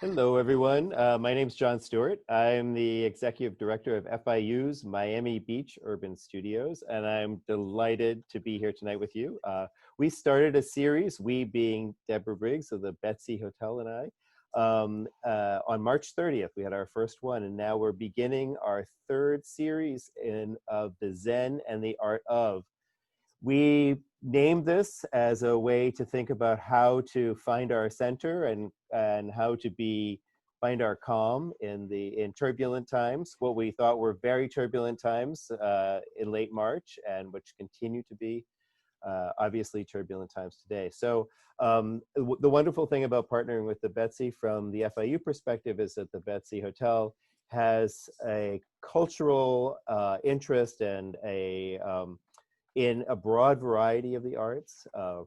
Hello, everyone. My name's John Stewart. I'm the executive director of FIU's Miami Beach Urban Studios, and I'm delighted to be here tonight with you. We started a series, we being Deborah Briggs of the Betsy Hotel and I, on March 30th. We had our first one, and now we're beginning our third series of the Zen and the Art of. We named this as a way to think about how to find our center and how to find our calm in turbulent times, what we thought were very turbulent times in late March, and which continue to be obviously turbulent times today. So the wonderful thing about partnering with the Betsy from the FIU perspective is that the Betsy Hotel has a cultural interest and in a broad variety of the arts,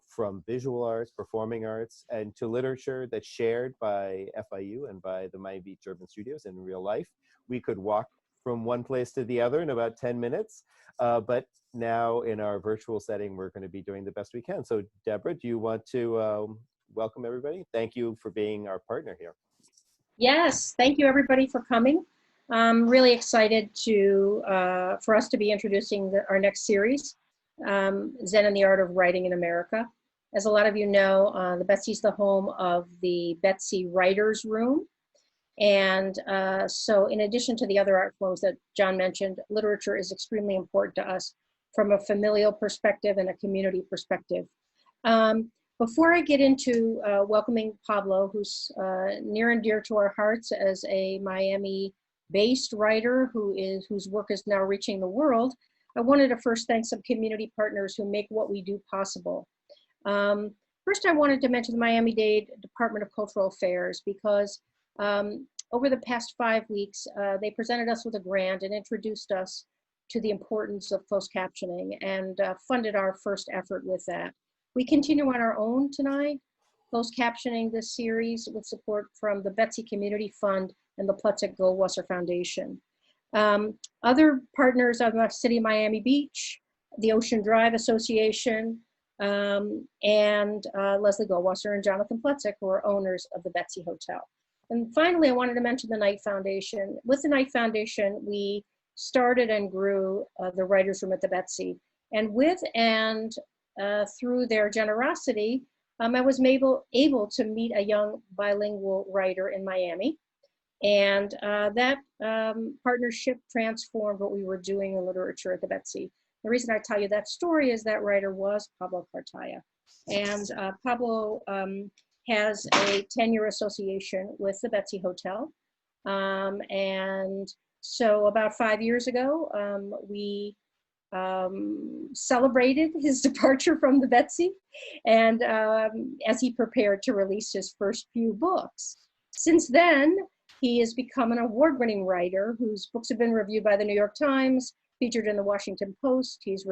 from visual arts, performing arts, and to literature that's shared by FIU and by the Miami Beach Urban Studios in real life. We could walk from one place to the other in about 10 minutes, but now in our virtual setting, we're going to be doing the best we can. So Deborah, do you want to welcome everybody? Thank you for being our partner here. Yes, thank you everybody for coming. I'm really excited for us to be introducing our next series, Zen and the Art of Writing in America. As a lot of you know, the Betsy's the home of the Betsy Writers Room. And so in addition to the other art forms that John mentioned, literature is extremely important to us from a familial perspective and a community perspective. Before I get into welcoming Pablo, who's near and dear to our hearts as a Miami-based writer whose work is now reaching the world, I wanted to first thank some community partners who make what we do possible. First, I wanted to mention the Miami-Dade Department of Cultural Affairs because over the past 5 weeks, they presented us with a grant and introduced us to the importance of closed captioning and funded our first effort with that. We continue on our own tonight, closed captioning this series with support from the Betsy Community Fund and the Plutzik Goldwasser Foundation. Other partners are the City of Miami Beach, the Ocean Drive Association, and Leslie Goldwasser and Jonathan Plutzik, who are owners of the Betsy Hotel. And finally, I wanted to mention the Knight Foundation. With the Knight Foundation, we started and grew the Writers' Room at the Betsy. And with and through their generosity, I was able to meet a young bilingual writer in Miami. And that partnership transformed what we were doing in literature at the Betsy. The reason I tell you that story is that writer was Pablo Cartaya. And Pablo has a 10-year association with the Betsy Hotel. And so about 5 years ago, we celebrated his departure from the Betsy, and as he prepared to release his first few books. Since then, he has become an award-winning writer whose books have been reviewed by the New York Times, featured in the Washington Post. He's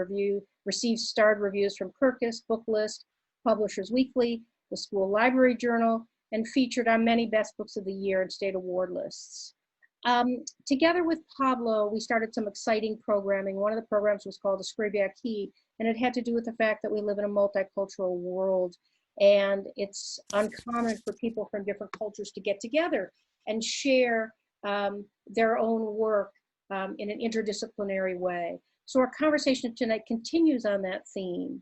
received starred reviews from Kirkus, Booklist, Publishers Weekly, the School Library Journal, and featured on many Best Books of the Year and state award lists. Together with Pablo, we started some exciting programming. One of the programs was called Escribe Aquí, and it had to do with the fact that we live in a multicultural world, and it's uncommon for people from different cultures to get together and share their own work in an interdisciplinary way. So our conversation tonight continues on that theme.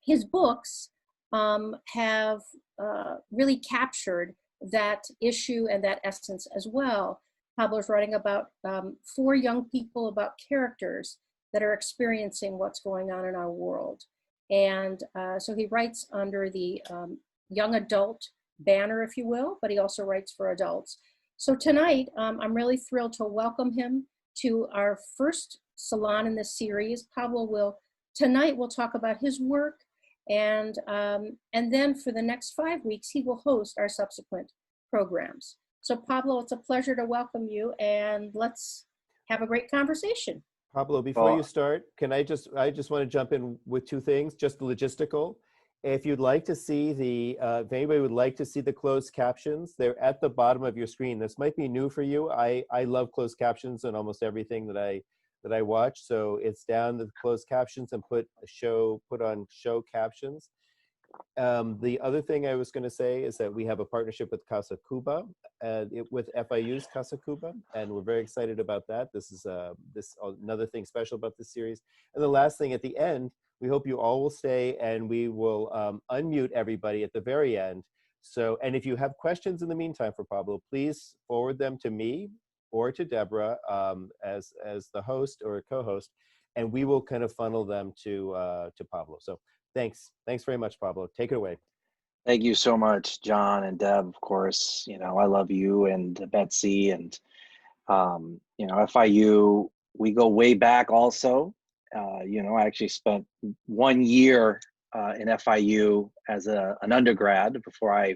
His books have really captured that issue and that essence as well. Pablo's writing about 4 young people, about characters that are experiencing what's going on in our world. And so he writes under the young adult banner, if you will, but he also writes for adults. So tonight, I'm really thrilled to welcome him to our first salon in this series. Pablo tonight we'll talk about his work, and then for the next 5 weeks, he will host our subsequent programs. So Pablo, it's a pleasure to welcome you, and let's have a great conversation. Pablo, before you start, I just want to jump in with 2 things, just logistical. If you'd like to see if anybody would like to see the closed captions, they're at the bottom of your screen. This might be new for you. I love closed captions in almost everything that I watch. So it's down the closed captions and put on show captions. The other thing I was going to say is that we have a partnership with Casa Cuba, with FIU's Casa Cuba, and we're very excited about that. This is another thing special about this series. And the last thing at the end, we hope you all will stay, and we will unmute everybody at the very end. So, and if you have questions in the meantime for Pablo, please forward them to me or to Deborah as the host or co-host, and we will kind of funnel them to Pablo. So. Thanks very much, Pablo. Take it away. Thank you so much, John and Deb. Of course, I love you and Betsy and FIU. We go way back also. I actually spent 1 year in FIU as an undergrad before I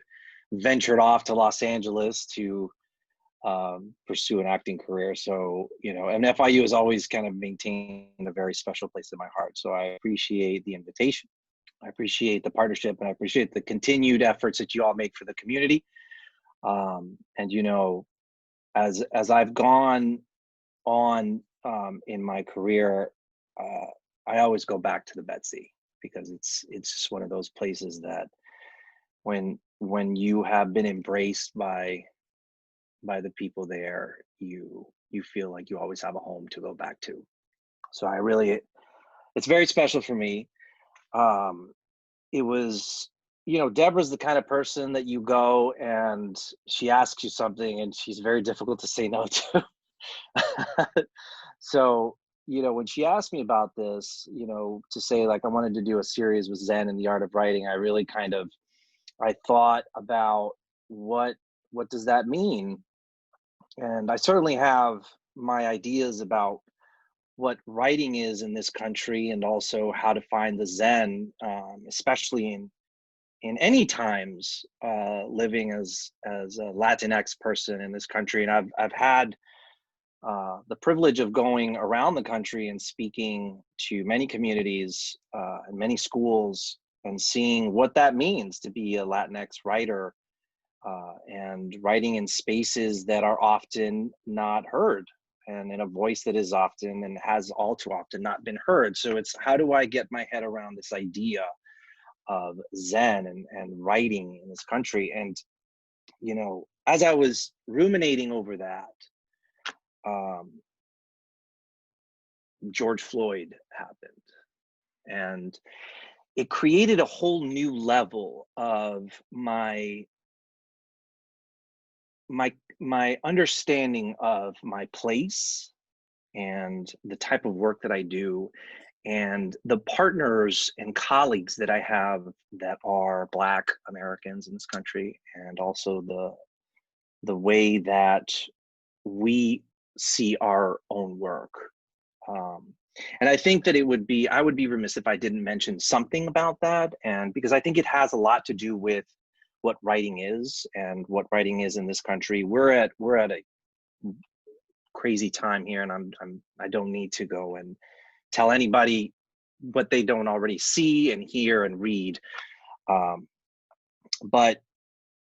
ventured off to Los Angeles to pursue an acting career. So, and FIU has always kind of maintained a very special place in my heart. So I appreciate the invitation. I appreciate the partnership, and I appreciate the continued efforts that you all make for the community. And as I've gone on in my career, I always go back to the Betsy, because it's just one of those places that when you have been embraced by the people there, you feel like you always have a home to go back to. So it's very special for me. It was, Deborah's the kind of person that you go and she asks you something and she's very difficult to say no to. So, when she asked me about this, to say like I wanted to do a series with Zen and the Art of Writing, I really I thought about what does that mean? And I certainly have my ideas about what writing is in this country, and also how to find the Zen, especially in any times living as a Latinx person in this country. And I've had the privilege of going around the country and speaking to many communities and many schools, and seeing what that means to be a Latinx writer, and writing in spaces that are often not heard, and in a voice that is often and has all too often not been heard. So it's, how do I get my head around this idea of Zen and writing in this country? And, as I was ruminating over that, George Floyd happened. And it created a whole new level of my understanding of my place and the type of work that I do, and the partners and colleagues that I have that are Black Americans in this country, and also the way that we see our own work. And I think that I would be remiss if I didn't mention something about that, and because I think it has a lot to do with what writing is and what writing is in this country. We're at a crazy time here, and I don't need to go and tell anybody what they don't already see and hear and read. But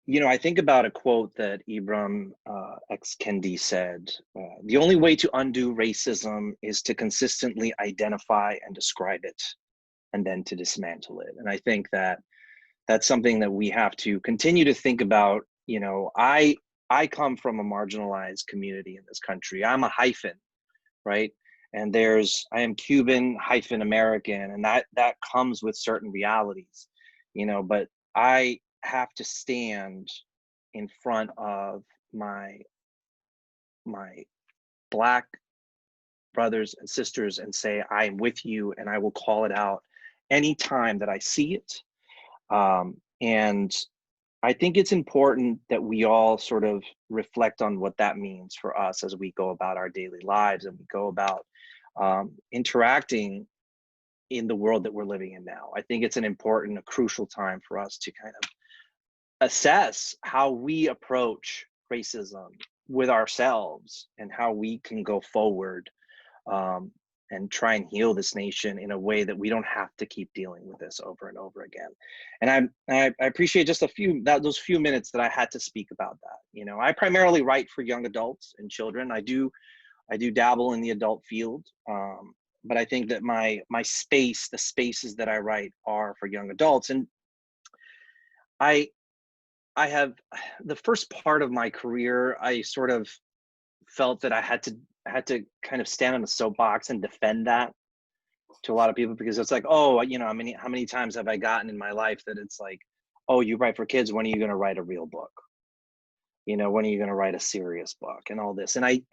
I think about a quote that Ibram X. Kendi said: "The only way to undo racism is to consistently identify and describe it, and then to dismantle it." And I think that that's something that we have to continue to think about. I come from a marginalized community in this country. I'm a hyphen, right? And I am Cuban hyphen American, and that comes with certain realities, but I have to stand in front of my Black brothers and sisters and say, I am with you, and I will call it out anytime that I see it. And I think it's important that we all sort of reflect on what that means for us as we go about our daily lives, and we go about interacting in the world that we're living in now. I think it's a crucial time for us to kind of assess how we approach racism with ourselves, and how we can go forward and try and heal this nation in a way that we don't have to keep dealing with this over and over again. And I appreciate just those few minutes that I had to speak about that. I primarily write for young adults and children. I do dabble in the adult field, but I think that the spaces that I write are for young adults. And I I have the first part of my career, I sort of felt that I had to kind of stand on a soapbox and defend that to a lot of people, because it's like, oh, how many times have I gotten in my life that it's like, oh, you write for kids, when are you going to write a real book? When are you going to write a serious book and all this? And I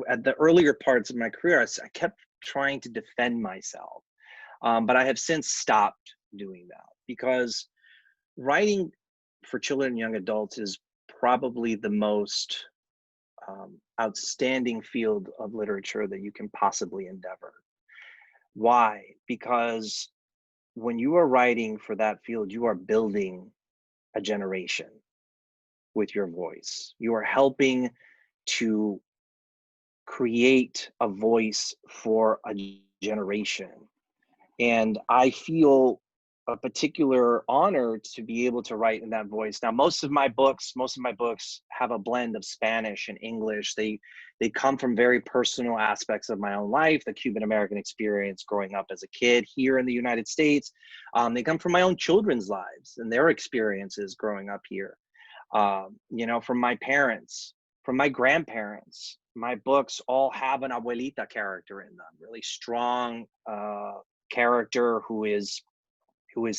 at the earlier parts of my career, I kept trying to defend myself, but I have since stopped doing that, because writing for children and young adults is probably the most outstanding field of literature that you can possibly endeavor. Why? Because when you are writing for that field, you are building a generation with your voice. You are helping to create a voice for a generation. And I feel a particular honor to be able to write in that voice. Now, most of my books have a blend of Spanish and English. They come from very personal aspects of my own life, the Cuban American experience growing up as a kid here in the United States. They come from my own children's lives and their experiences growing up here. From my parents, from my grandparents. My books all have an abuelita character in them, really strong character who is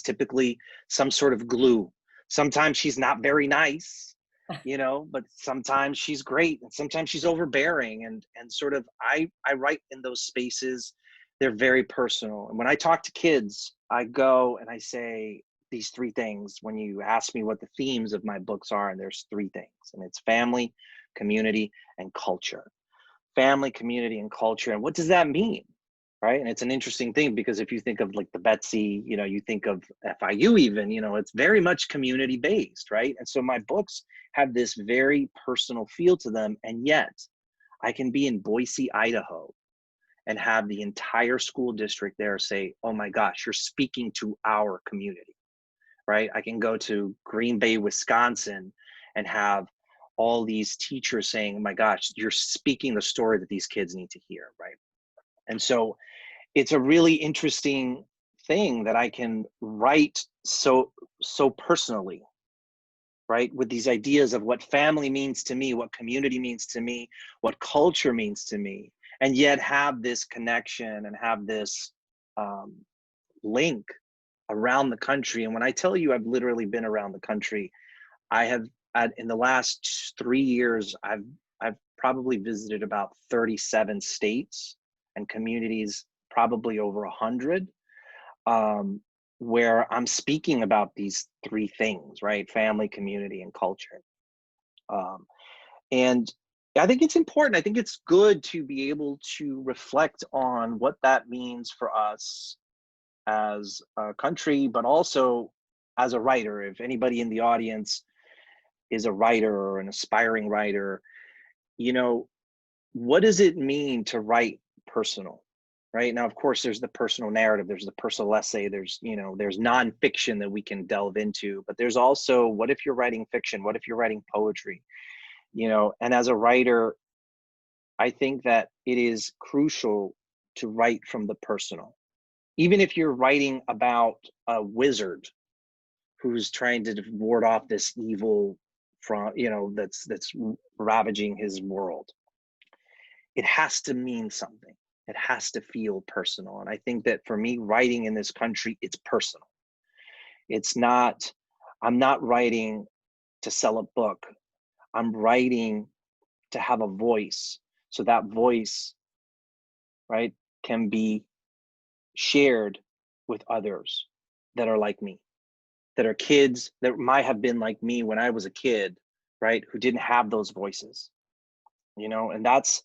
typically some sort of glue. Sometimes she's not very nice, but sometimes she's great, and sometimes she's overbearing, and sort of I write in those spaces. They're very personal. And when I talk to kids, I go and I say these three things when you ask me what the themes of my books are, and there's three things, and it's family, community, and culture. Family, community, and culture. And what does that mean? Right. And it's an interesting thing, because if you think of like the Betsy, you think of FIU even, it's very much community based, right? And so my books have this very personal feel to them. And yet I can be in Boise, Idaho, and have the entire school district there say, oh my gosh, you're speaking to our community, right? I can go to Green Bay, Wisconsin, and have all these teachers saying, oh my gosh, you're speaking the story that these kids need to hear, right? And so it's a really interesting thing that I can write so personally, right? With these ideas of what family means to me, what community means to me, what culture means to me, and yet have this connection and have this um, link around the country. And when I tell you I've literally been around the country, I have in the last 3 years, I've probably visited about 37 states and communities, probably over 100, where I'm speaking about these three things, right? Family, community, and culture. Um, and I think it's important. I think it's good to be able to reflect on what that means for us as a country, but also as a writer. If anybody in the audience is a writer or an aspiring writer, what does it mean to write personal? Right now, of course, there's the personal narrative, there's the personal essay, there's nonfiction that we can delve into, but there's also, what if you're writing fiction? What if you're writing poetry? And as a writer, I think that it is crucial to write from the personal. Even if you're writing about a wizard who's trying to ward off this evil from, that's ravaging his world, it has to mean something. It has to feel personal. And I think that for me, writing in this country, it's personal. I'm not writing to sell a book. I'm writing to have a voice. So that voice, right, can be shared with others that are like me, that are kids that might have been like me when I was a kid, right, who didn't have those voices, and that's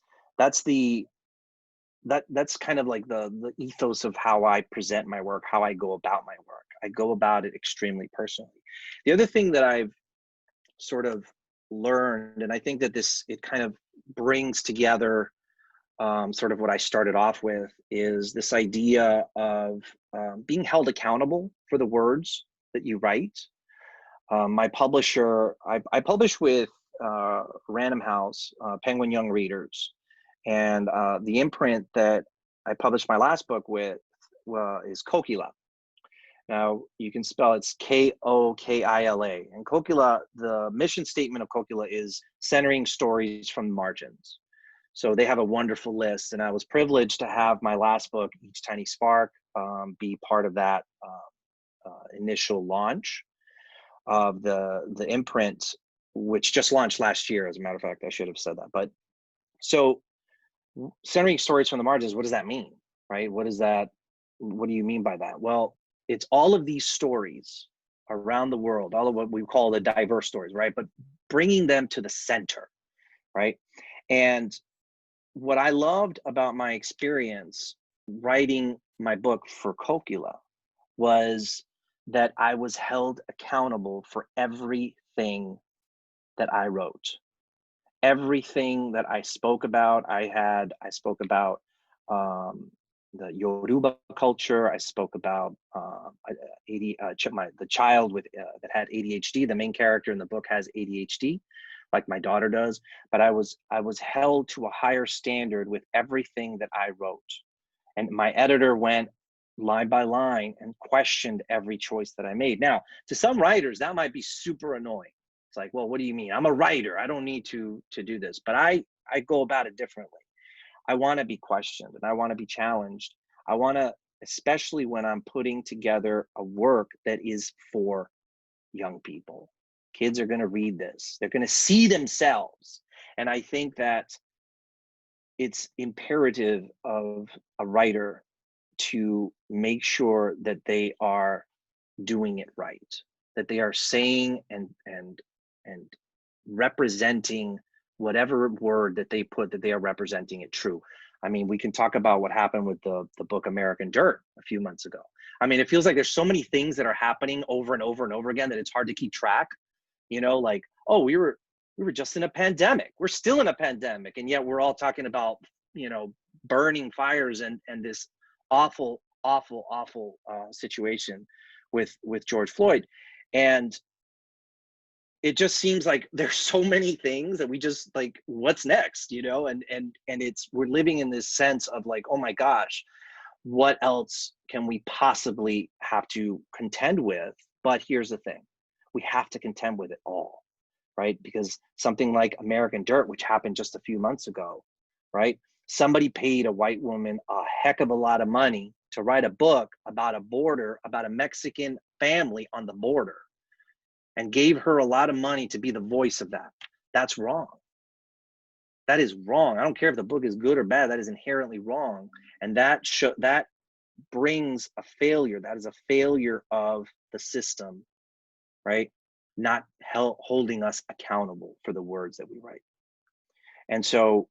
kind of like the ethos of how I present my work, how I go about my work. I go about it extremely personally. The other thing that I've sort of learned, and I think that it kind of brings together sort of what I started off with, is this idea of being held accountable for the words that you write. My publisher, I publish with Random House, Penguin Young Readers, and the imprint that I published my last book with is Kokila. Now you can spell it's Kokila. And Kokila, the mission statement of Kokila is centering stories from the margins. So they have a wonderful list, and I was privileged to have my last book, Each Tiny Spark, be part of that initial launch of the imprint, which just launched last year. As a matter of fact, I should have said that. But so centering stories from the margins, what does that mean, right? What is that? What do you mean by that? Well, it's all of these stories around the world, all of what we call the diverse stories, right? But bringing them to the center, right? And what I loved about my experience writing my book for Kokila was that I was held accountable for everything that I wrote, everything that I spoke about. I spoke about the Yoruba culture. I spoke about the child with that had ADHD. The main character in the book has ADHD, like my daughter does. But I was held to a higher standard with everything that I wrote, and my editor went line by line and questioned every choice that I made. Now, to some writers, that might be super annoying. It's like, well, what do you mean? I'm a writer. I don't need to do this. But I go about it differently. I want to be questioned and I want to be challenged. I want to, especially when I'm putting together a work that is for young people. Kids are going to read this. They're going to see themselves. And I think that it's imperative of a writer to make sure that they are doing it right, that they are saying and representing whatever word that they put, that they are representing it true. I mean, we can talk about what happened with the book American Dirt a few months ago. I mean, it feels like there's so many things that are happening over and over and over again that it's hard to keep track. You know, like, oh, we were just in a pandemic. We're still in a pandemic, and yet we're all talking about, you know, burning fires and this awful situation with George Floyd. And it just seems like there's so many things that we just like, what's next, you know? And it's, we're living in this sense of like, oh my gosh, what else can we possibly have to contend with? But here's the thing, we have to contend with it all, right? Because something like American Dirt, which happened just a few months ago, right? Somebody paid a white woman a heck of a lot of money to write a book about a border, about a Mexican family on the border, and gave her a lot of money to be the voice of that. That's wrong. That is wrong. I don't care if the book is good or bad. That is inherently wrong. And that brings a failure. That is a failure of the system, right? Not holding us accountable for the words that we write. And so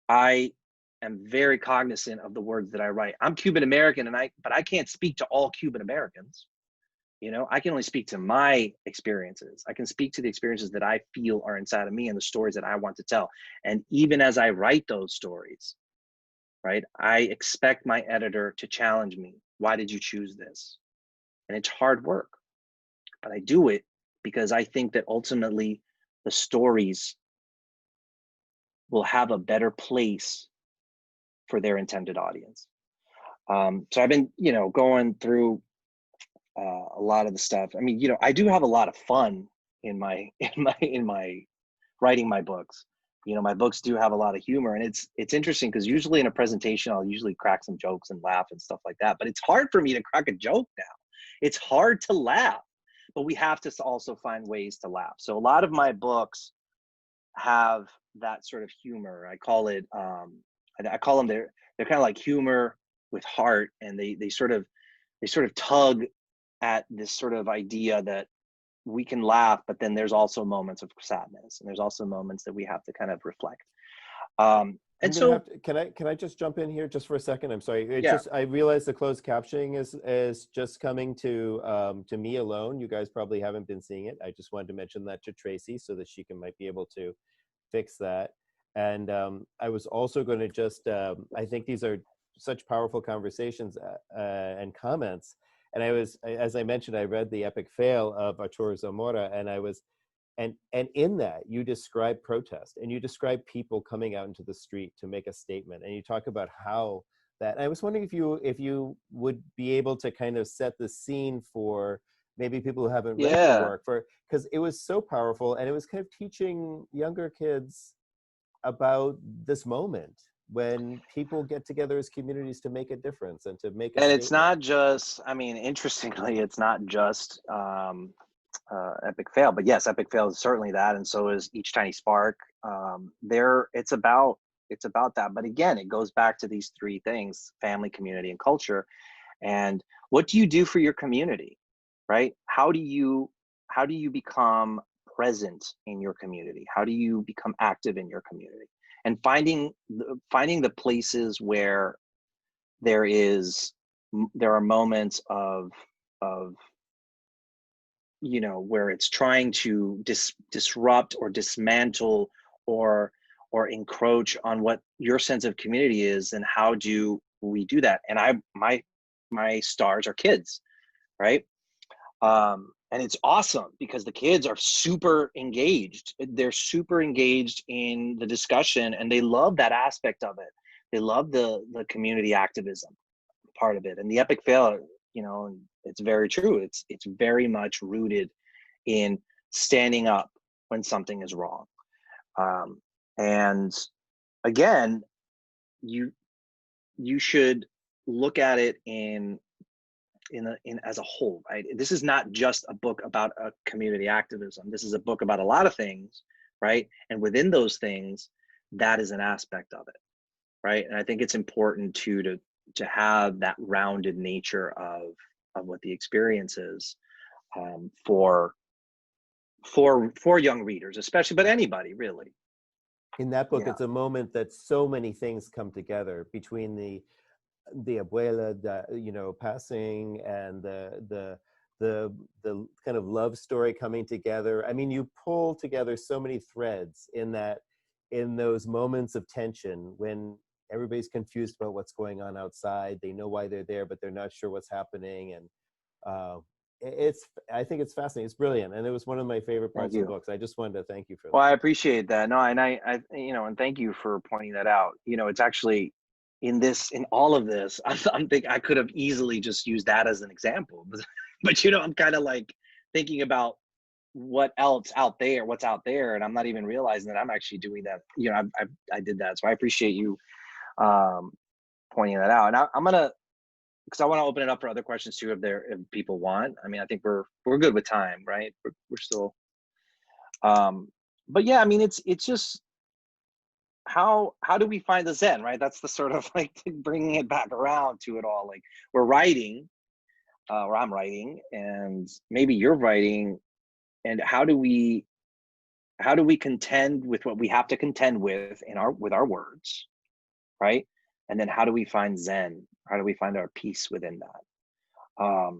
I am very cognizant of the words that I write. I'm Cuban American, but I can't speak to all Cuban Americans. You know, I can only speak to my experiences. I can speak to the experiences that I feel are inside of me and the stories that I want to tell. And even as I write those stories, right, I expect my editor to challenge me. Why did you choose this? And it's hard work, but I do it because I think that ultimately the stories will have a better place for their intended audience. So I've been, you know, going through a lot of the stuff. I mean, you know, I do have a lot of fun in my writing my books. You know, my books do have a lot of humor, and it's interesting because usually in a presentation I'll usually crack some jokes and laugh and stuff like that. But it's hard for me to crack a joke now. It's hard to laugh, but we have to also find ways to laugh. So a lot of my books have that sort of humor. I call it I call them, they're kind of like humor with heart, and they sort of tug at this sort of idea that we can laugh, but then there's also moments of sadness, and there's also moments that we have to kind of reflect. And so, can I just jump in here just for a second? I'm sorry. I realized the closed captioning is just coming to me alone. You guys probably haven't been seeing it. I just wanted to mention that to Tracy so that she might be able to fix that. And I was also going to just, I think these are such powerful conversations and comments. And as I mentioned, I read The Epic Fail of Arturo Zamora, and and in that you describe protest, and you describe people coming out into the street to make a statement, and you talk about how that. And I was wondering if you would be able to kind of set the scene for maybe people who haven't read your Yeah. work, for because it was so powerful, and it was kind of teaching younger kids about this moment when people get together as communities to make a difference and to make a And it's statement. not just, I mean, interestingly, it's not just Epic Fail, but yes, Epic Fail is certainly that, and so is Each Tiny Spark. It's about that. But again, it goes back to these three things: family, community, and culture. And what do you do for your community, right? How do you become present in your community? How do you become active in your community? And finding the places where there is there are moments of where it's trying to disrupt or dismantle or encroach on what your sense of community is, and how do we do that? And my stars are kids, right? And it's awesome because the kids are super engaged. They're super engaged in the discussion, and they love that aspect of it. They love the community activism part of it. And the Epic Fail, it's very true. It's very much rooted in standing up when something is wrong. And again, you should look at it in as a whole, right? This is not just a book about a community activism. This is a book about a lot of things, right? And within those things, that is an aspect of it, right? And I think it's important to have that rounded nature of what the experience is, for young readers, especially, but anybody really. In that book, Yeah. it's a moment that so many things come together between the abuela, passing, and the kind of love story coming together. I mean, you pull together so many threads in those moments of tension when everybody's confused about what's going on outside. They know why they're there, but they're not sure what's happening. And I think it's fascinating. It's brilliant, and it was one of my favorite Thank parts of the you. books. I just wanted to thank you for Well, that. I appreciate that. No, and I and thank you for pointing that out. It's actually in all of this, I'm thinking I could have easily just used that as an example, but I'm kind of like thinking about what's out there, and I'm not even realizing that I'm actually doing that. I did that, so I appreciate you um, pointing that out. And I'm gonna, because I want to open it up for other questions too, if people want. I mean, I think we're good with time, right? We're still. But yeah, I mean, it's just how do we find the Zen, right? That's the sort of like bringing it back around to it all. Like we're writing, or I'm writing, and maybe you're writing, and how do we contend with what we have to contend with with our words, right? And then how do we find Zen? How do we find our peace within that? I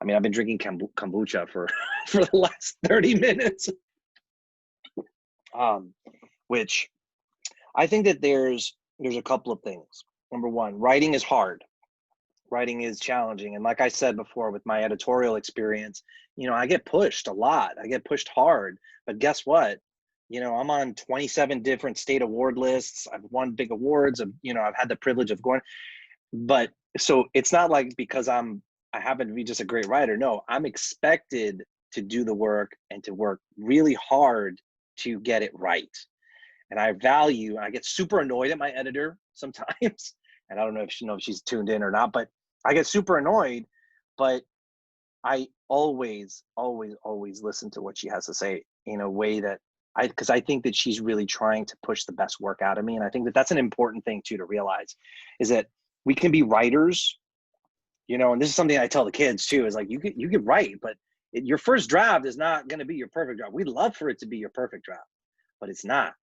mean, I've been drinking kombucha for for the last 30 minutes, which I think that there's a couple of things. Number one, writing is hard. Writing is challenging, and like I said before, with my editorial experience, I get pushed a lot. I get pushed hard, but guess what? I'm on 27 different state award lists. I've won big awards. I've had the privilege of going, but so it's not like because I happen to be just a great writer. No, I'm expected to do the work and to work really hard to get it right. And I get super annoyed at my editor sometimes. And I don't know if she's tuned in or not, but I get super annoyed, but I always, always, always listen to what she has to say in a way that because I think that she's really trying to push the best work out of me. And I think that that's an important thing too, to realize, is that we can be writers, and this is something I tell the kids too, is like, you could write, but your first draft is not going to be your perfect draft. We'd love for it to be your perfect draft, but it's not.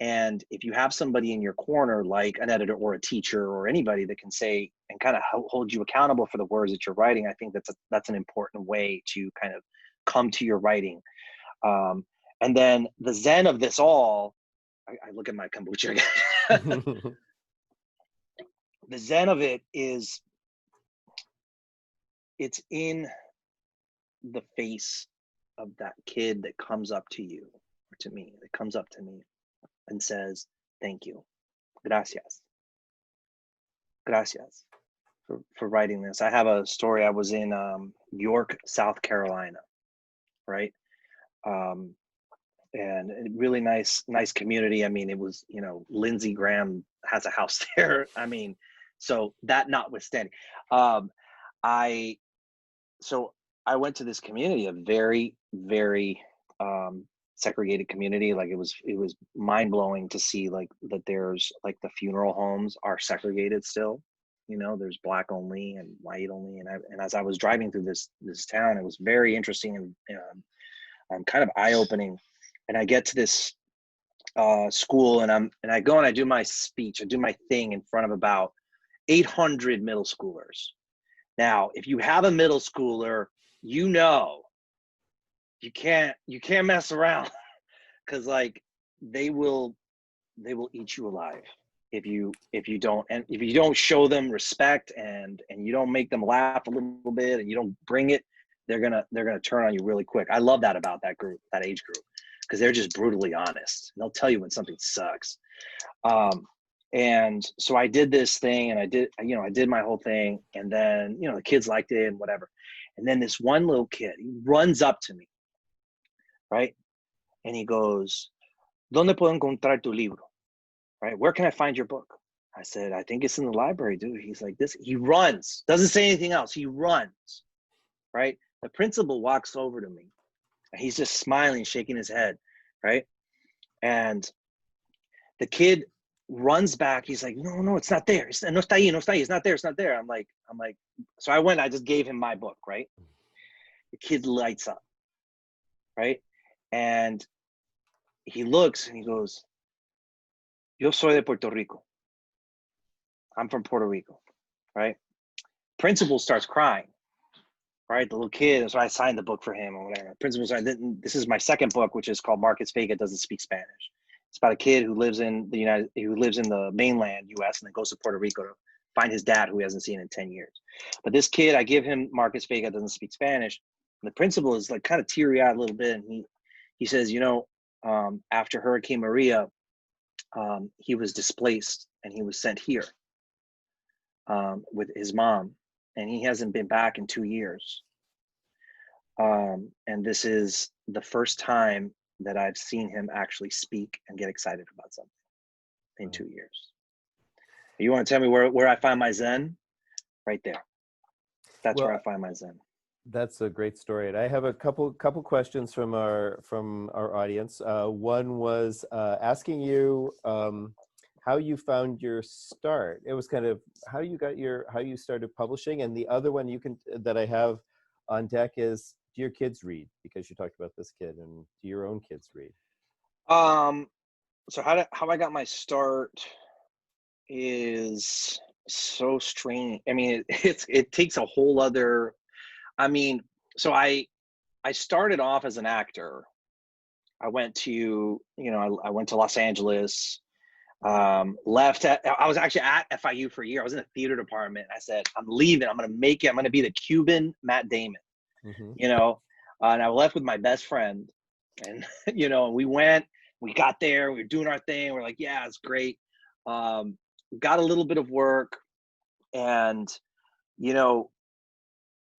And if you have somebody in your corner, like an editor or a teacher or anybody that can say and kind of hold you accountable for the words that you're writing, I think that's an important way to kind of come to your writing. And then the Zen of this all, I look at my kombucha again. The Zen of it is, it's in the face of that kid that comes up to you, or to me, that comes up to me and says, thank you, gracias. Gracias for writing this. I have a story. I was in York, South Carolina, right? Um, and a really nice community. I mean, it was, you know, Lindsey Graham has a house there. I mean, so that notwithstanding, I so I went to this community, a very, very segregated community. Like it was mind blowing to see like that there's like the funeral homes are segregated still. You know, there's black only and white only. And as I was driving through this town, it was very interesting and kind of eye opening. And I get to this school and I go and I do my speech, I do my thing in front of about 800 middle schoolers. Now, if you have a middle schooler, you know, you can't mess around because like they will eat you alive if you don't show them respect and you don't make them laugh a little bit and you don't bring it, they're gonna turn on you really quick. I love that about that group, that age group, because they're just brutally honest. They'll tell you when something sucks. And so I did this thing and I did my whole thing. And then, you know, the kids liked it and whatever. And then this one little kid, he runs up to me, right? And he goes, ¿Dónde puedo encontrar tu libro? Right? Where can I find your book? I said, I think it's in the library, dude. He's like this. He runs, doesn't say anything else. He runs, right? The principal walks over to me and he's just smiling, shaking his head, right? And the kid runs back. He's like, no, it's not there. No está ahí, no está ahí. It's not there. It's not there. I'm like, so I went, I just gave him my book, right? The kid lights up, right? And he looks and he goes, Yo soy de Puerto Rico. I'm from Puerto Rico, right? Principal starts crying, right? The little kid, so I signed the book for him or whatever. Principal said, this is my second book, which is called Marcus Vega Doesn't Speak Spanish. It's about a kid who lives in the mainland U.S. and then goes to Puerto Rico to find his dad, who he hasn't seen in 10 years. But this kid, I give him Marcus Vega Doesn't Speak Spanish. And the principal is like kind of teary-eyed a little bit, and he says, you know, after Hurricane Maria, he was displaced and he was sent here with his mom, and he hasn't been back in 2 years. And this is the first time that I've seen him actually speak and get excited about something in 2 years. You want to tell me where I find my Zen? Right there. That's where I find my Zen. That's a great story. And I have a couple questions from our audience. One was asking you how you found your start. It was kind of how you started publishing. And the other one that I have on deck is, do your kids read? Because you talked about this kid, and do your own kids read? So how I got my start is so strange. I mean, it takes a whole other. I mean, so I started off as an actor. I went to Los Angeles. I was actually at FIU for a year. I was in the theater department. I said, I'm leaving. I'm going to make it. I'm going to be the Cuban Matt Damon, you know? And I left with my best friend, and, you know, we got there, we were doing our thing. We're like, yeah, it's great. Got a little bit of work and, you know,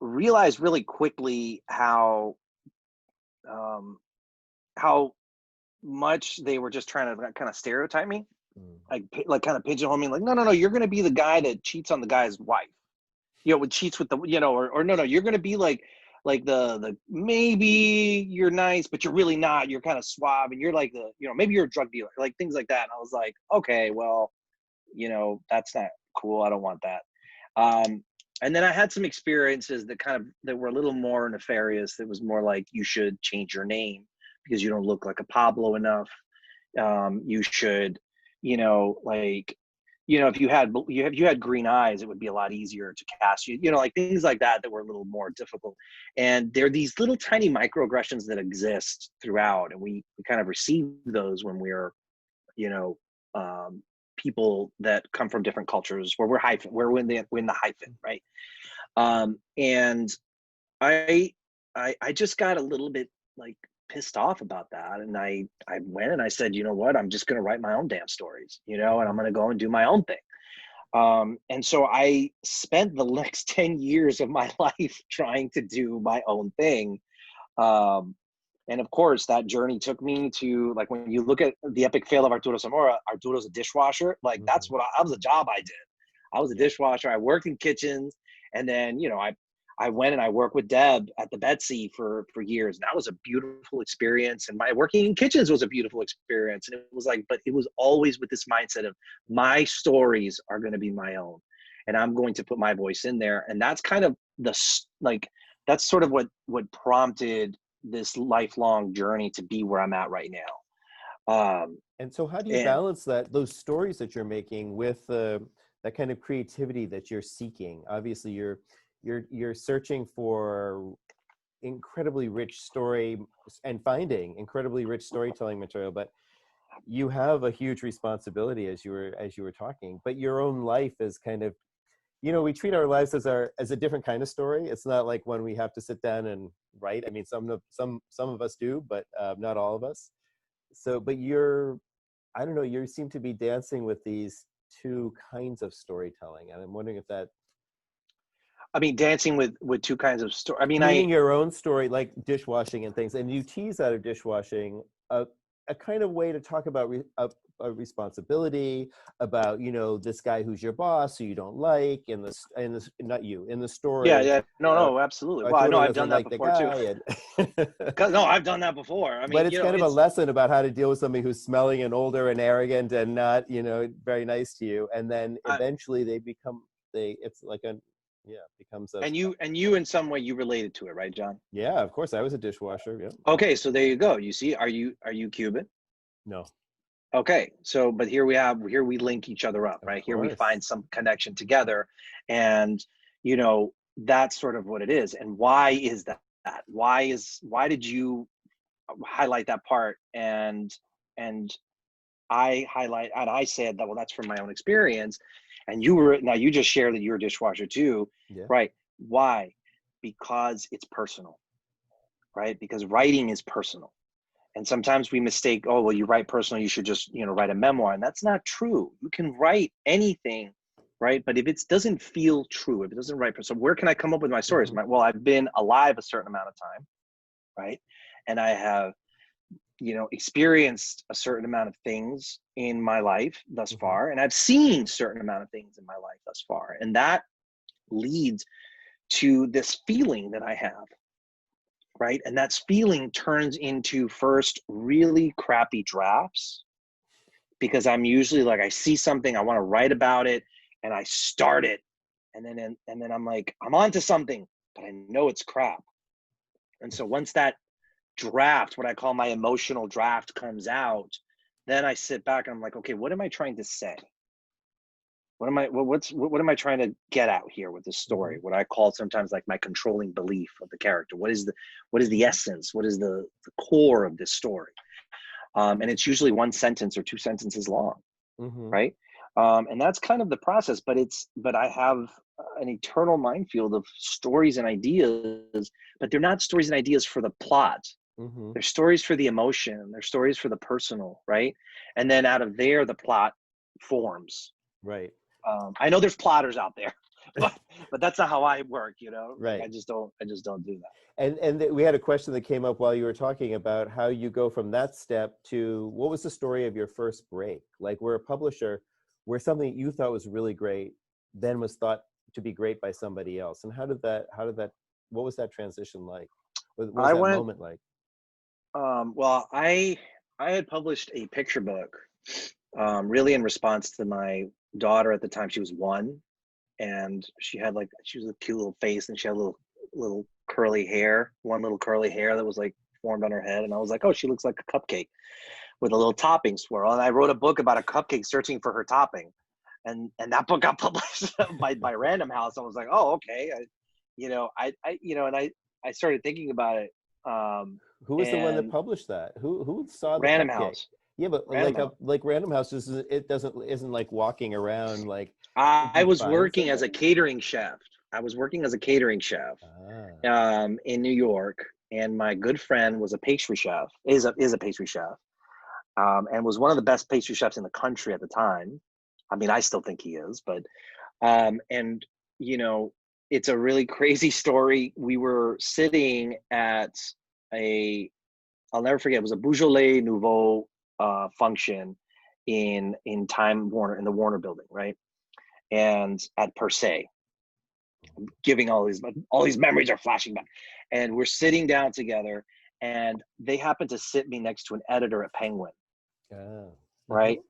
realized really quickly how much they were just trying to kind of stereotype me. Like kind of pigeonhole me, like, no, you're going to be the guy that cheats on the guy's wife, you know, cheats with the, you know, or no, you're going to be like the maybe you're nice, but you're really not. You're kind of suave, and you're like the, you know, maybe you're a drug dealer, like things like that. And I was like, okay, well, you know, that's not cool. I don't want that. And then I had some experiences that were a little more nefarious. That was more like, you should change your name because you don't look like a Pablo enough. You should, you know, like, you know, if you had green eyes, it would be a lot easier to cast you, you know, like things like that were a little more difficult. And there are these little tiny microaggressions that exist throughout. And we kind of receive those when we're, you know, people that come from different cultures where we're in the hyphen, right? And I just got a little bit like pissed off about that, and I went and I said, you know what, I'm just going to write my own damn stories, you know, and I'm going to go and do my own thing. And so I spent the next 10 years of my life trying to do my own thing. Um, and of course, that journey took me to, like, when you look at the epic fail of Arturo Zamora, Arturo's a dishwasher. Like, that's Mhm. what I was, a job I did. I was a Yeah. dishwasher. I worked in kitchens. And then, I went and I worked with Deb at the Betsy for years. And that was a beautiful experience. And my working in kitchens was a beautiful experience. And it was like, but it was always with this mindset of, my stories are going to be my own. And I'm going to put my voice in there. And that's kind of that's sort of what prompted this lifelong journey to be where I'm at right now. And so how do you And balance those stories that you're making with that kind of creativity that you're seeking? Obviously, you're searching for incredibly rich story and finding incredibly rich storytelling material, but you have a huge responsibility as you were talking. But your own life is kind of, we treat our lives as a different kind of story. It's not like when we have to sit down and write. I mean, some of us do, but not all of us. So, but I don't know, you seem to be dancing with these two kinds of storytelling. And I'm wondering if that, I mean, dancing with two kinds of story. I mean, meaning your own story, like dishwashing and things, and you tease out of dishwashing a kind of way to talk about a responsibility, about, this guy who's your boss who you don't like, not you, in the yeah, story, yeah, no, uh, no, absolutely. Well, I know Arturo I've doesn't done that like the before too. guy. And No, I've done that before. I but mean, it's kind of a it's lesson about how to deal with somebody who's smelling and older and arrogant and not, very nice to you. And then eventually it's like becomes a, and you in some way you related to it, right, John? yeah, of course. I was a dishwasher. Yeah. Okay, so there you go. You see, are you Cuban? No, Okay, so but here we link each other up, of right? Here we course. find some connection together, and that's sort of what it is. And why is that? Why did you highlight that part? And I said that, well, that's from my own experience, and you just shared that you're a dishwasher too, Yeah. right? Why? Because it's personal, right? Because writing is personal. And sometimes we mistake, oh, well, you write personal, you should just, write a memoir. And that's not true. You can write anything, right? But if it doesn't feel true, if it doesn't write, so where can I come up with my stories? Hmm. Well, I've been alive a certain amount of time, right? And I have, experienced a certain amount of things in my life thus Hmm. far. And I've seen certain amount of things in my life thus far. And that leads to this feeling that I have, right? And that feeling turns into first really crappy drafts, because I'm usually like, I see something, I want to write about it, and I start it, and then I'm like, I'm onto something, but I know it's crap. And so once that draft, what I call my emotional draft, comes out, then I sit back and I'm like, okay, what am I trying to say? What am I trying to get out here with this Hmm. story? What I call sometimes like my controlling belief of the character. What is the essence? What is the core of this story? And it's usually one sentence or two sentences long, Hmm. right? And that's kind of the process. But I have an eternal minefield of stories and ideas, but they're not stories and ideas for the plot. Hmm. They're stories for the emotion. They're stories for the personal, right? And then out of there, the plot forms. Right. I know there's plotters out there, but that's not how I work. Like Right. I just don't do that. And we had a question that came up while you were talking about how you go from that step to, what was the story of your first break? Like, we're a publisher, where something you thought was really great then was thought to be great by somebody else. And what was that transition like? What was I that went. moment like? Well, I had published a picture book, really in response to my daughter at the time. She was 1, and she was a cute little face, and she had little curly hair, one little curly hair that was like formed on her head, and I was like, oh, she looks like a cupcake with a little topping swirl. And I wrote a book about a cupcake searching for her topping, and that book got published by Random House. I was like, oh, okay. I started thinking about it. Who was the one that And published that? Who saw the Random cupcake? House, Yeah, but Random House. like Random House isn't like walking around like, did I you was find working as a something? catering chef. I was working as a catering chef Ah. in New York, and my good friend was a pastry chef. Is a pastry chef, and was one of the best pastry chefs in the country at the time. I mean, I still think he is, but and you know, it's a really crazy story. We were sitting at I'll never forget, it was a Beaujolais Nouveau function in Time Warner, in the Warner building, right? And at Per Se, giving all these memories are flashing back. And we're sitting down together, and they happen to sit me next to an editor at Penguin, right?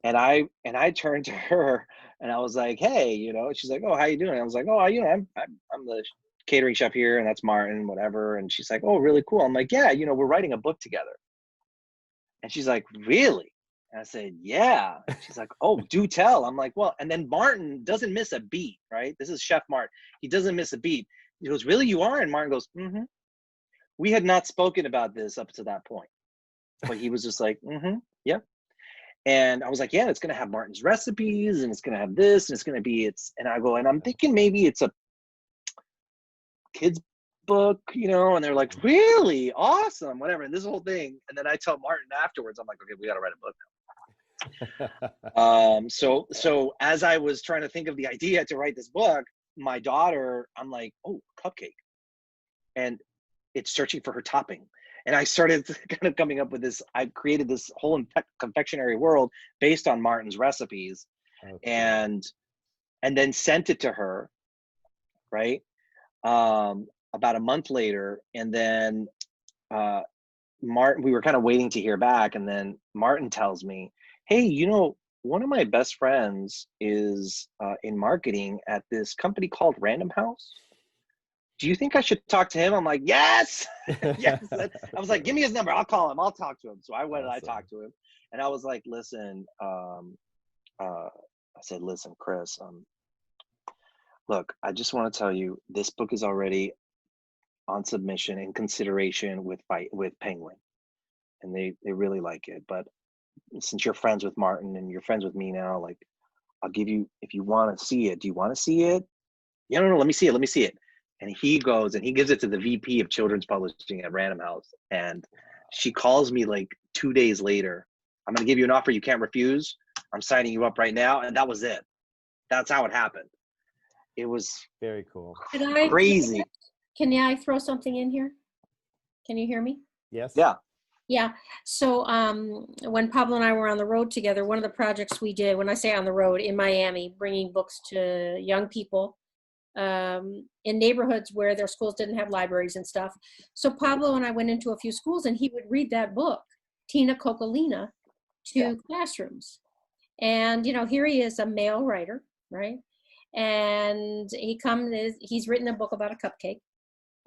And I turned to her and I was like, hey, you know, she's like, oh, how you doing? I was like, oh, you know, I'm the catering chef here, and that's Martin, whatever. And she's like, oh, really cool. I'm like, yeah, you know, we're writing a book together. And she's like, really? And I said, yeah. She's like, oh, do tell. I'm like, well, and then Martin doesn't miss a beat, right? This is Chef Martin. He doesn't miss a beat. He goes, really, you are? And Martin goes, mm-hmm. We had not spoken about this up to that point, but he was just like, mm-hmm, yeah. And I was like, yeah, it's going to have Martin's recipes, and it's going to have this, and it's going to be, and I go, and I'm thinking maybe it's a kid's book, you know, and they're like, really? Awesome, whatever. And this whole thing. And then I tell Martin afterwards, I'm like, okay, we got to write a book now. So as I was trying to think of the idea to write this book, my daughter, I'm like, oh, cupcake. And it's searching for her topping. And I started kind of coming up with this. I created this whole confectionery world based on Martin's recipes, and then sent it to her, right? About a month later, and then Martin, we were kind of waiting to hear back, and then Martin tells me, hey, you know, one of my best friends is in marketing at this company called Random House. Do you think I should talk to him? I'm like, yes, yes. I was like, give me his number. I'll call him. I'll talk to him. So I went and I talked to him, and I was like, listen, I said, listen, Chris, look, I just want to tell you, this book is already on submission in consideration with Penguin, and they really like it. But since you're friends with Martin and you're friends with me now, like, I'll give you, if you want to see it. Do you want to see it? Yeah, no, let me see it. Let me see it. And he goes and he gives it to the VP of children's publishing at Random House. And she calls me like 2 days later. I'm going to give you an offer you can't refuse. I'm signing you up right now. And that was it. That's how it happened. It was very cool. Crazy. Can I throw something in here? Can you hear me? Yes. Yeah. Yeah. So when Pablo and I were on the road together, one of the projects we did, when I say on the road, in Miami, bringing books to young people in neighborhoods where their schools didn't have libraries and stuff. So Pablo and I went into a few schools, and he would read that book, Tina Cocolina, to classrooms. And, you know, here he is, a male writer, right? And he's written a book about a cupcake.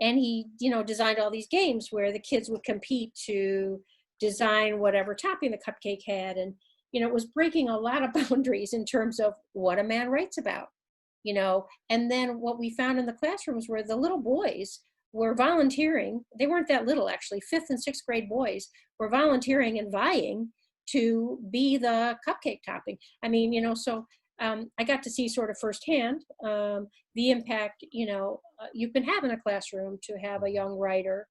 And he, you know, designed all these games where the kids would compete to design whatever topping the cupcake had. And, you know, it was breaking a lot of boundaries in terms of what a man writes about, you know. And then what we found in the classrooms were the little boys were volunteering. They weren't that little, actually. 5th and 6th grade boys were volunteering and vying to be the cupcake topping. I mean, you know, so I got to see sort of firsthand the impact, you know, you can have in a classroom to have a young writer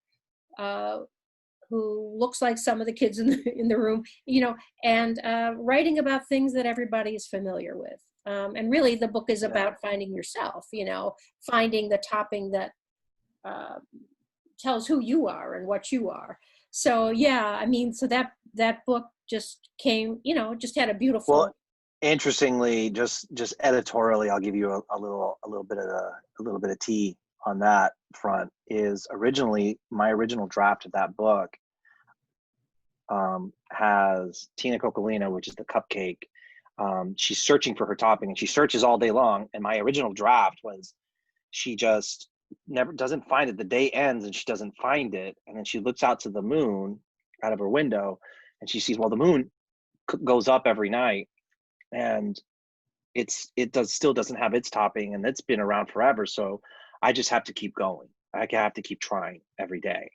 who looks like some of the kids in the room, you know, and writing about things that everybody is familiar with. And really the book is about finding yourself, you know, finding the topping that tells who you are and what you are. So, yeah, I mean, so that book just came, you know, just had a beautiful. Well, interestingly, just editorially, I'll give you a little bit of tea on that front. Is originally my original draft of that book has Tina Cocolina, which is the cupcake. She's searching for her topping, and she searches all day long. And my original draft was she just never doesn't find it. The day ends and she doesn't find it, and then she looks out to the moon out of her window, and she sees, well, the moon goes up every night, and it still doesn't have its topping, and it's been around forever. So I just have to keep going. I have to keep trying every day.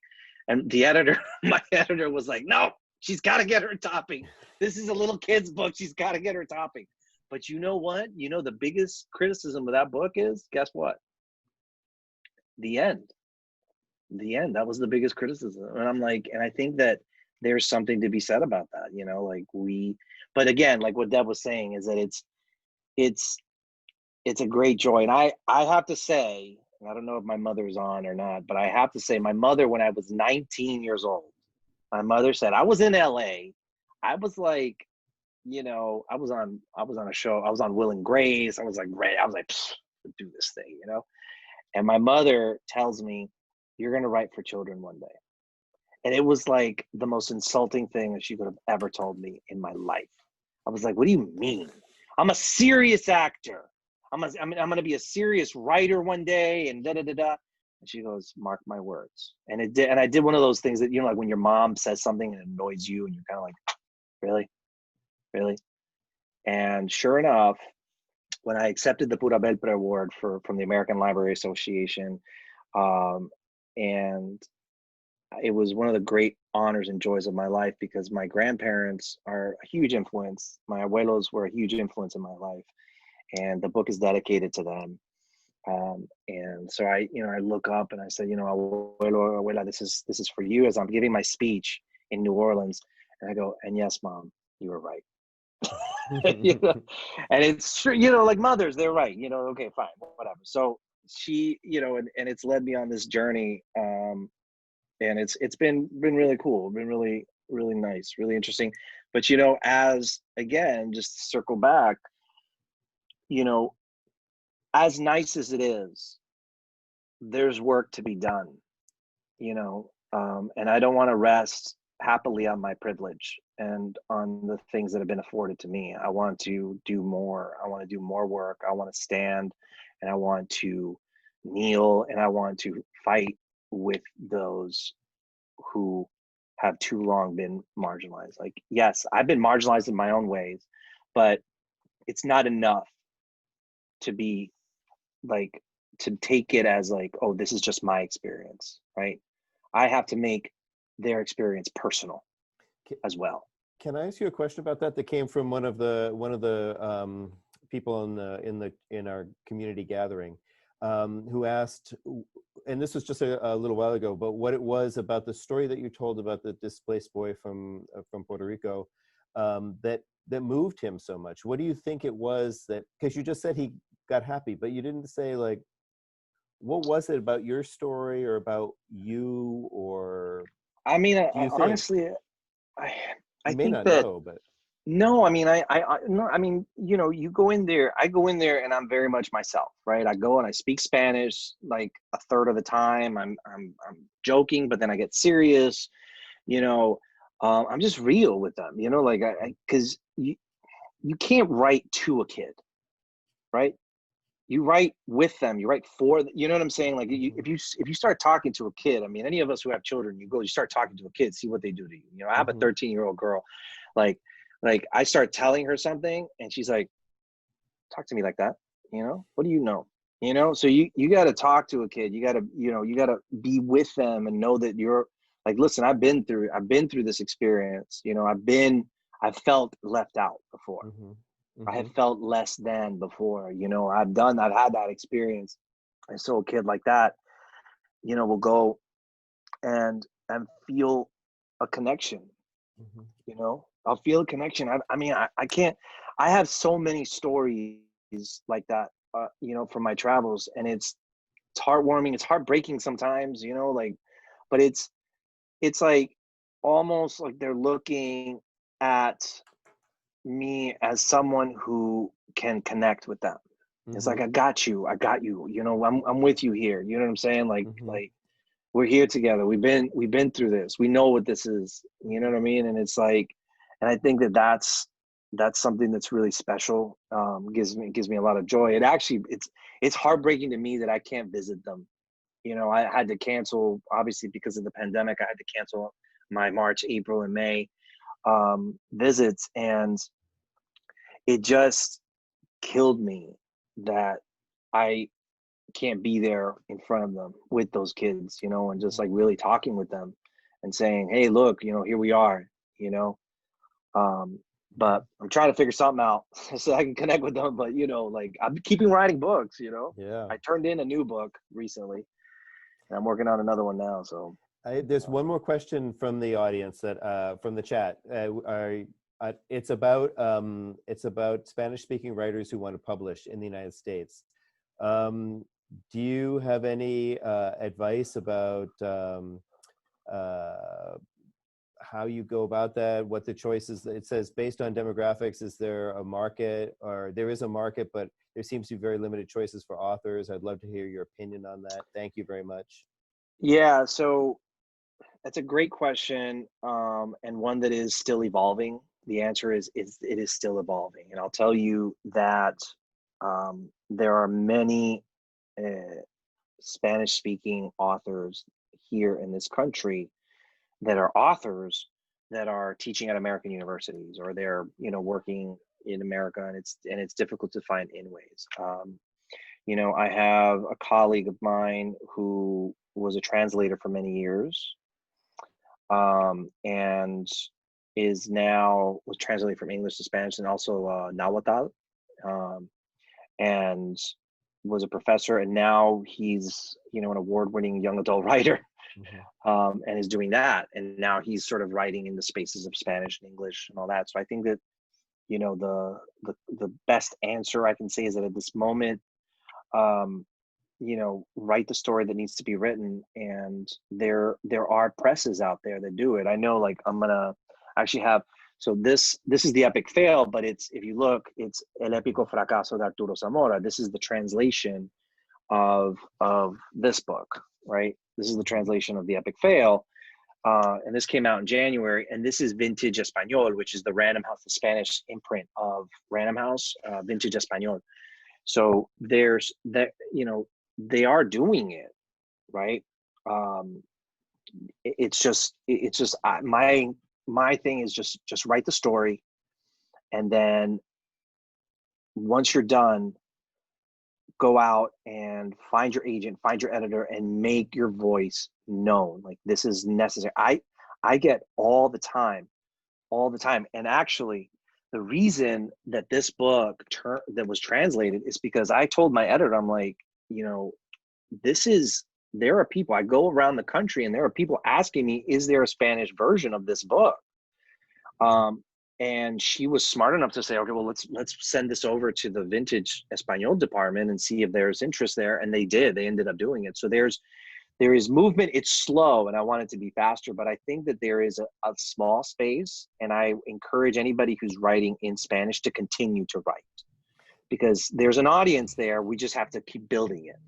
And the editor, my editor, was like, no, she's got to get her topping. This is a little kid's book. She's got to get her topping. But you know what? You know, the biggest criticism of that book is, guess what? The end. That was the biggest criticism. And I'm like, and I think that there's something to be said about that, you know, like but again, like what Deb was saying, is that it's a great joy. And I have to say, and I don't know if my mother's on or not, but I have to say my mother, when I was 19 years old, my mother said, I was in LA. I was like, I was on a show. I was on Will and Grace. I was like, ready. I was like, do this thing, And my mother tells me, you're going to write for children one day. And it was like the most insulting thing that she could have ever told me in my life. I was like, what do you mean? I'm a serious actor. I'm going to be a serious writer one day and da-da-da-da. And she goes, mark my words. And it did. And I did one of those things that, like when your mom says something and it annoys you and you're kind of like, really? Really? And sure enough, when I accepted the Pura Belpre Award from the American Library Association, and it was one of the great honors and joys of my life because my grandparents are a huge influence. My abuelos were a huge influence in my life, and the book is dedicated to them. And so I look up and I said, abuelo, abuela, this is for you, as I'm giving my speech in New Orleans. And I go, and yes, Mom, you were right. And it's true, like mothers, they're right, okay, fine, whatever. So she, and it's led me on this journey. And it's been really cool, been really, really nice, really interesting. But, as again, just to circle back, as nice as it is, there's work to be done, and I don't want to rest happily on my privilege and on the things that have been afforded to me. I want to do more. I want to do more work. I want to stand, and I want to kneel, and I want to fight with those who have too long been marginalized. Like, yes, I've been marginalized in my own ways, but it's not enough to be like, to take it as like, oh, this is just my experience, right? I have to make their experience personal as well. Can I ask you a question about that came from one of the people in our community gathering, who asked, and this was just a little while ago, but what it was about the story that you told about the displaced boy from Puerto Rico, that moved him so much. What do you think it was that, because you just said he got happy, but you didn't say, like, what was it about your story or about you, or I mean, do you think? honestly, I you may think not that know, but no, I mean, no, I mean, you go in there, I go in there and I'm very much myself, right? I go and I speak Spanish like a third of the time. I'm joking, but then I get serious, I'm just real with them, like cause you can't write to a kid, right? You write with them, you write for, you know what I'm saying? Like if you start talking to a kid, I mean, any of us who have children, you start talking to a kid, see what they do to you. I have a 13-year-old girl, like I start telling her something and she's like, talk to me like that. What do you know? So you got to talk to a kid. You got to, you got to be with them and know that you're like, listen, I've been through this experience. I've felt left out before. I have felt less than before, I've had that experience. And so a kid like that, will go and feel a connection, I'll feel a connection. I mean, I can't, I have so many stories like that, from my travels, and it's heartwarming. It's heartbreaking sometimes, like, but it's like almost like they're looking at me as someone who can connect with them. It's like, I got you, I'm with you here. You know what I'm saying? Like, we're here together. We've been through this. We know what this is. You know what I mean? And it's like, and I think that's something that's really special. Gives me a lot of joy. It actually, it's heartbreaking to me that I can't visit them. I had to cancel, obviously, because of the pandemic. I had to cancel my March, April, and May visits, and it just killed me that I can't be there in front of them with those kids, and just like really talking with them and saying, hey, look, here we are, but I'm trying to figure something out so I can connect with them. But, like, I'm keeping writing books, Yeah. I turned in a new book recently and I'm working on another one now. So there's one more question from the audience that from the chat. It's about Spanish-speaking writers who want to publish in the United States. Do you have any advice about how you go about that? What the choices? It says based on demographics. Is there a market, or there is a market, but there seems to be very limited choices for authors? I'd love to hear your opinion on that. Thank you very much. Yeah, so that's a great question, and one that is still evolving. The answer is it is still evolving, and I'll tell you that there are many Spanish-speaking authors here in this country that are authors that are teaching at American universities, or they're working in America, and it's difficult to find in ways. I have a colleague of mine who was a translator for many years, and was translating from English to Spanish, and also Nahuatl, and was a professor, and now he's an award-winning young adult writer. Mm-hmm. And is doing that, and now he's sort of writing in the spaces of Spanish and English and all that. So I think that the best answer I can say is that at this moment, write the story that needs to be written, and there are presses out there that do it. I know, like, I'm gonna actually have, so this is the epic fail, but if you look, it's El Épico Fracaso de Arturo Zamora. This is the translation of this book, right? This is the translation of the epic fail, and this came out in January, and this is Vintage Español, which is the Random House, the Spanish imprint of Random House, Vintage Español. So there's that, they are doing it, right? It's just my thing is just write the story, and then once you're done, go out and find your agent, find your editor, and make your voice known. Like, this is necessary. I get all the time. And actually, the reason that this book that was translated is because I told my editor, I'm like, there are people, I go around the country and there are people asking me, is there a Spanish version of this book? And she was smart enough to say, okay, well, let's send this over to the Vintage Español department and see if there's interest there. And they did. They ended up doing it. So there is movement. It's slow, and I want it to be faster, but I think that there is a small space, and I encourage anybody who's writing in Spanish to continue to write, because there's an audience there. We just have to keep building it.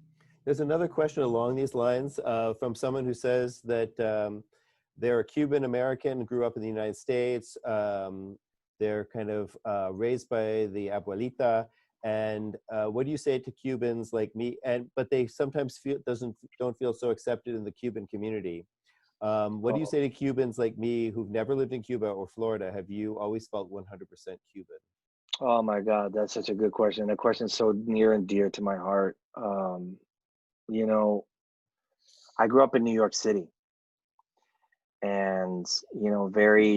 There's another question along these lines from someone who says that they're a Cuban American, grew up in the United States. They're kind of raised by the abuelita. And what do you say to Cubans like me? But they sometimes don't feel so accepted in the Cuban community. What do you say to Cubans like me who've never lived in Cuba or Florida? Have you always felt 100% Cuban? Oh my God, that's such a good question. That question is so near and dear to my heart. I grew up in New York City, and I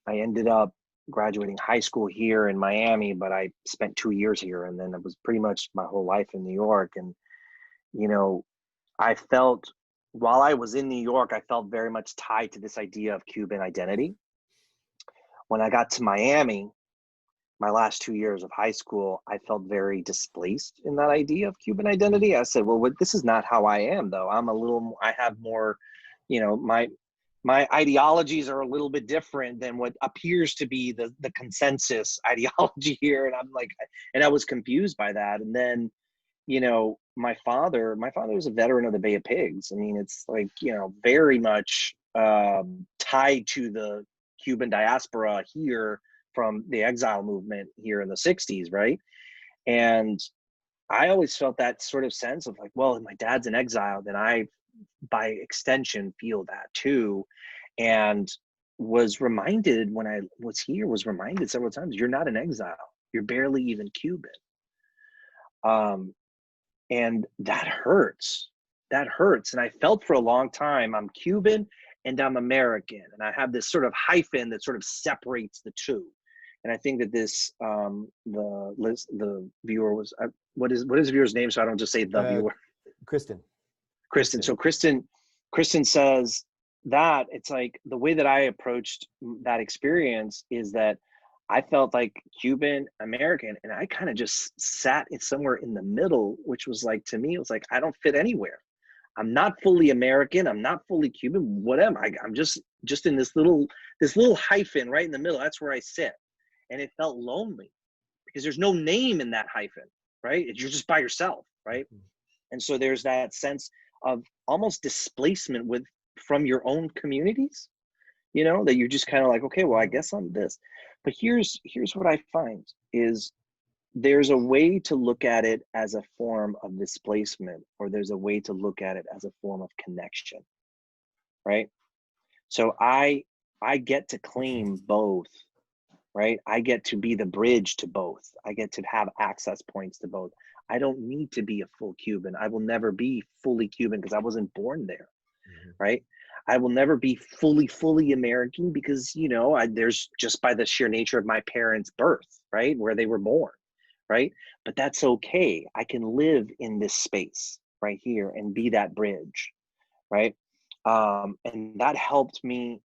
ended up graduating high school here in Miami, but I spent 2 years here, and then it was pretty much my whole life in New York. And I felt, while I was in New York, I felt very much tied to this idea of Cuban identity. When I got to Miami, my last 2 years of high school, I felt very displaced in that idea of Cuban identity. I said, well, this is not how I am, though. I have more, my ideologies are a little bit different than what appears to be the consensus ideology here. And I'm like, and I was confused by that. And then, my father was a veteran of the Bay of Pigs. I mean, it's like, very much tied to the Cuban diaspora here from the exile movement here in the 60s, right? And I always felt that sort of sense of like, well, if my dad's in exile, then I, by extension, feel that too. And was reminded when I was here, several times, you're not in exile. You're barely even Cuban. And that hurts. And I felt for a long time, I'm Cuban and I'm American. And I have this sort of hyphen that sort of separates the two. And I think that this, the viewer was, what is the viewer's name? So I don't just say the viewer. Kristen. So Kristen says that, it's like the way that I approached that experience is that I felt like Cuban American, and I kind of just sat in somewhere in the middle, which was like, to me, it was like, I don't fit anywhere. I'm not fully American. I'm not fully Cuban. What am I? I'm just in this little hyphen right in the middle. That's where I sit. And it felt lonely because there's no name in that hyphen, right? You're just by yourself, right? And so there's that sense of almost displacement from your own communities, you know, that you're just kind of like, okay, well, I guess I'm this. But here's what I find is there's a way to look at it as a form of displacement, or there's a way to look at it as a form of connection, right? So I get to claim both, right? I get to be the bridge to both. I get to have access points to both. I don't need to be a full Cuban. I will never be fully Cuban because I wasn't born there, right? I will never be fully American because, you know, there's just by the sheer nature of my parents' birth, right? Where they were born, right? But that's okay. I can live in this space right here and be that bridge, right? And that helped me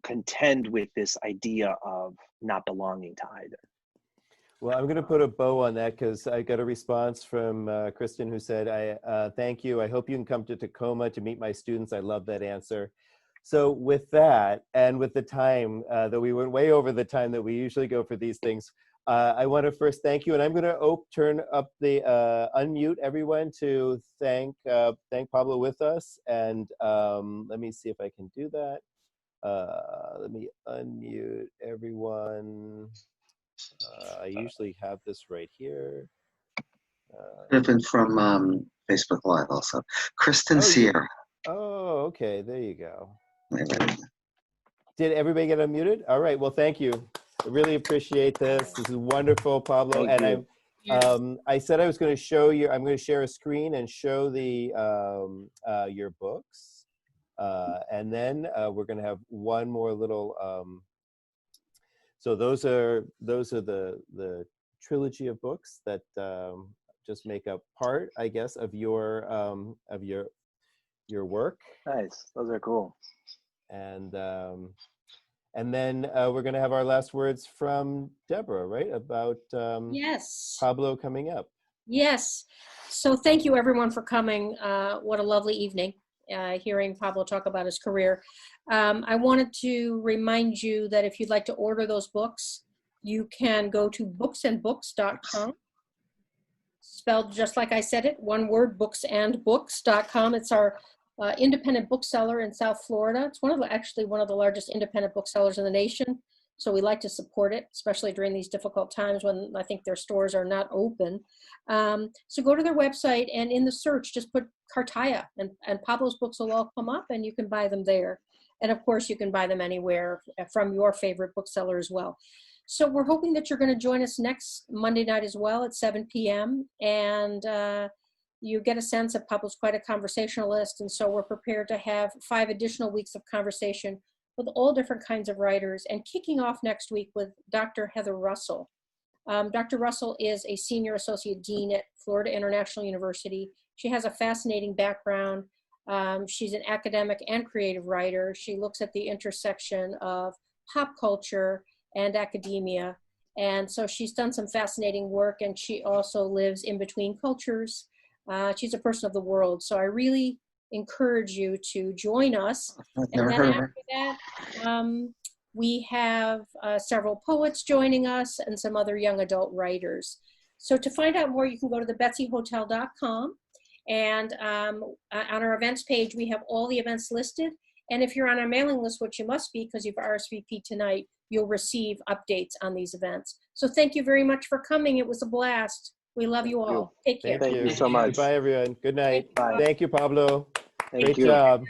contend with this idea of not belonging to either. Well, I'm going to put a bow on that because I got a response from Kristen who said, thank you. I hope you can come to Tacoma to meet my students. I love that answer. So with that, and with the time, that we went way over the time that we usually go for these things, I want to first thank you. And I'm going to turn up the, unmute everyone to thank Pablo with us. And let me see if I can do that. Let me unmute everyone. I usually have this right here. Even from Facebook Live also. Kristen Sierra. Oh, okay. There you go. Wait. Did everybody get unmuted? All right. Well, thank you. I really appreciate this. This is wonderful, Pablo. Thank you. I said I was going to show you. I'm going to share a screen and show the your books, and then we're going to have one more little. So those are the trilogy of books that just make up part, I guess, of your work. Nice. Those are cool. And then we're going to have our last words from Deborah, right? About Yes. Pablo coming up. Yes. So thank you everyone for coming. What a lovely evening, hearing Pablo talk about his career. I wanted to remind you that if you'd like to order those books, you can go to booksandbooks.com. Spelled just like I said it, one word, booksandbooks.com. It's our independent bookseller in South Florida. It's actually one of the largest independent booksellers in the nation. So we like to support it, especially during these difficult times when I think their stores are not open. So go to their website, and in the search, just put Cartaya, and Pablo's books will all come up, and you can buy them there. And of course, you can buy them anywhere from your favorite bookseller as well. So we're hoping that you're going to join us next Monday night as well at 7 p.m. And you get a sense that Pablo's quite a conversationalist. And so we're prepared to have 5 additional weeks of conversation with all different kinds of writers, and kicking off next week with Dr. Heather Russell. Dr. Russell is a senior associate dean at Florida International University. She has a fascinating background. She's an academic and creative writer. She looks at the intersection of pop culture and academia. And so she's done some fascinating work, and she also lives in between cultures. She's a person of the world. So I really encourage you to join us. And then after that, we have several poets joining us and some other young adult writers. So to find out more, you can go to thebetsyhotel.com. And on our events page, we have all the events listed. And if you're on our mailing list, which you must be because you've RSVP'd tonight, you'll receive updates on these events. So thank you very much for coming. It was a blast. We love you all. Take care. Thank you so much. Bye, everyone. Good night. Bye. Thank you, Pablo. Thank Great you. job.